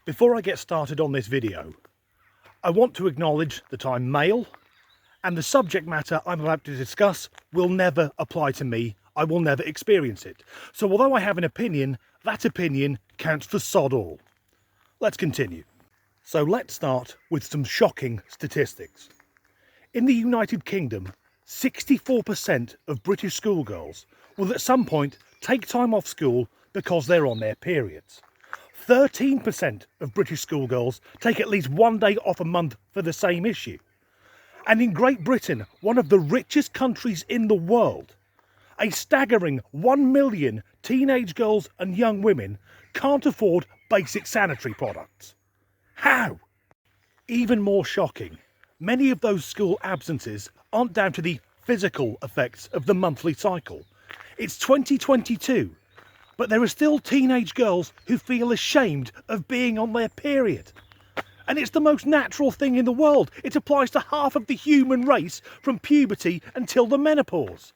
Before I get started on this video, I want to acknowledge that I'm male and the subject matter I'm about to discuss will never apply to me. I will never experience it. So although I have an opinion, that opinion counts for sod all. Let's continue. So let's start with some shocking statistics. In the United Kingdom, 64% of British schoolgirls will at some point take time off school because they're on their periods. 13% of British schoolgirls take at least one day off a month for the same issue. And in Great Britain, one of the richest countries in the world, a staggering 1 million teenage girls and young women can't afford basic sanitary products. How? Even more shocking, many of those school absences aren't down to the physical effects of the monthly cycle. It's 2022, but there are still teenage girls who feel ashamed of being on their period. And it's the most natural thing in the world. It applies to half of the human race from puberty until the menopause.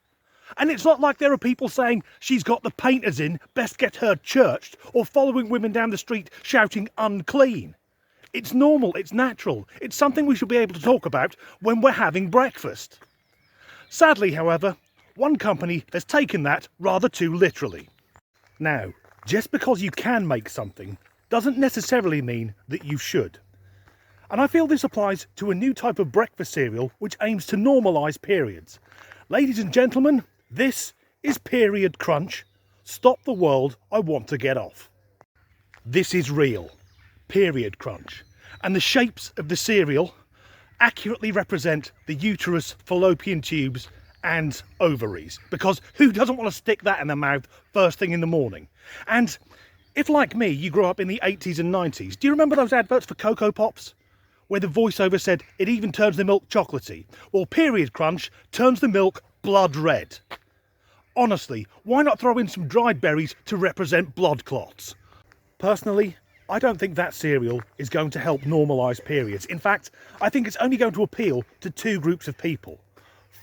And it's not like there are people saying she's got the painters in, best get her churched, or following women down the street shouting unclean. It's normal, it's natural, it's something we should be able to talk about when we're having breakfast. Sadly, however, one company has taken that rather too literally. Now, just because you can make something doesn't necessarily mean that you should. And I feel this applies to a new type of breakfast cereal which aims to normalise periods. Ladies and gentlemen, this is Period Crunch. Stop the world, I want to get off. This is real. Period Crunch. And the shapes of the cereal accurately represent the uterus, fallopian tubes and ovaries, because who doesn't want to stick that in their mouth first thing in the morning? And if, like me, you grew up in the 80s and 90s, do you remember those adverts for Cocoa Pops where the voiceover said it even turns the milk chocolatey? Well, Period Crunch turns the milk blood red. Honestly, why not throw in some dried berries to represent blood clots? Personally, I don't think that cereal is going to help normalise periods. In fact, I think it's only going to appeal to two groups of people.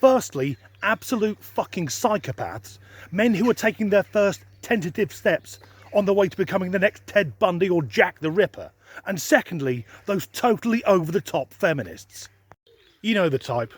Firstly, absolute fucking psychopaths, men who are taking their first tentative steps on the way to becoming the next Ted Bundy or Jack the Ripper. And secondly, those totally over-the-top feminists. You know the type.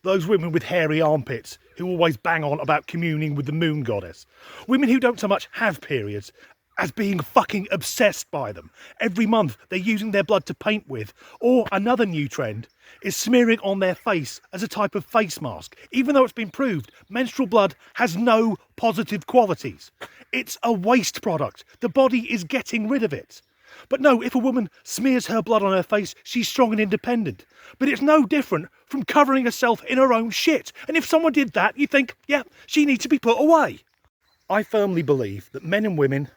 Those women with hairy armpits who always bang on about communing with the moon goddess. Women who don't so much have periods as being fucking obsessed by them. Every month they're using their blood to paint with. Or another new trend is smearing on their face as a type of face mask. Even though it's been proved menstrual blood has no positive qualities. It's a waste product. The body is getting rid of it. But no, if a woman smears her blood on her face, she's strong and independent. But it's no different from covering herself in her own shit. And if someone did that, you think, yeah, she needs to be put away. I firmly believe that men and women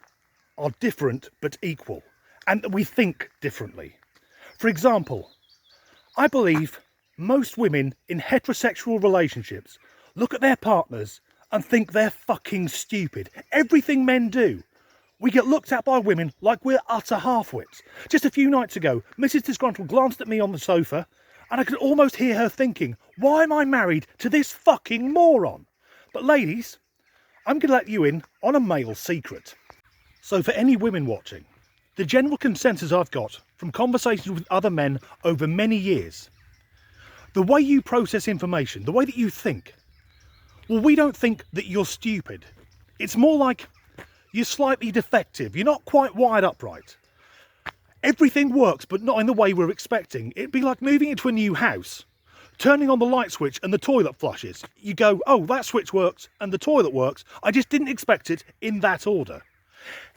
are different but equal, and that we think differently. For example, I believe most women in heterosexual relationships look at their partners and think they're fucking stupid. Everything men do. We get looked at by women like we're utter half-wits. Just a few nights ago, Mrs. Disgruntled glanced at me on the sofa and I could almost hear her thinking, why am I married to this fucking moron? But ladies, I'm going to let you in on a male secret. So for any women watching, the general consensus I've got from conversations with other men over many years, the way you process information, the way that you think, well, we don't think that you're stupid. It's more like you're slightly defective. You're not quite wired up right. Everything works, but not in the way we're expecting. It'd be like moving into a new house, turning on the light switch and the toilet flushes. You go, oh, that switch works and the toilet works. I just didn't expect it in that order.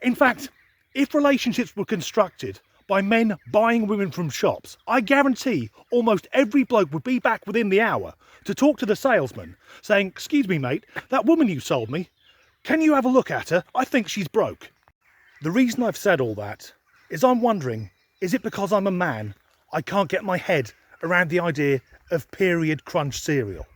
In fact, if relationships were constructed by men buying women from shops, I guarantee almost every bloke would be back within the hour to talk to the salesman, saying, excuse me mate, that woman you sold me, can you have a look at her? I think she's broke. The reason I've said all that is I'm wondering, is it because I'm a man I can't get my head around the idea of Period Crunch cereal?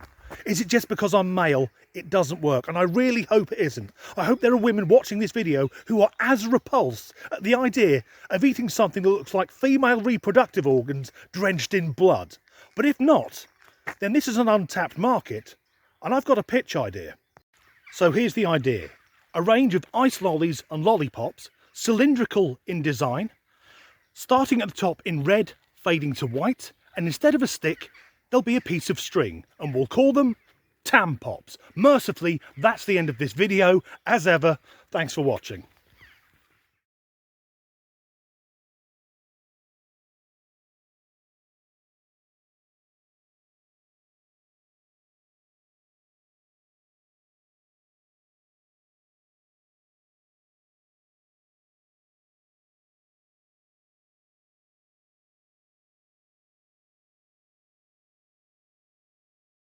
Is it just because I'm male it doesn't work? And I really hope it isn't. I hope there are women watching this video who are as repulsed at the idea of eating something that looks like female reproductive organs drenched in blood. But if not, then this is an untapped market and I've got a pitch idea. So here's the idea. A range of ice lollies and lollipops, cylindrical in design, starting at the top in red, fading to white, and instead of a stick, there'll be a piece of string, and we'll call them Tam Pops. Mercifully, that's the end of this video. As ever, thanks for watching.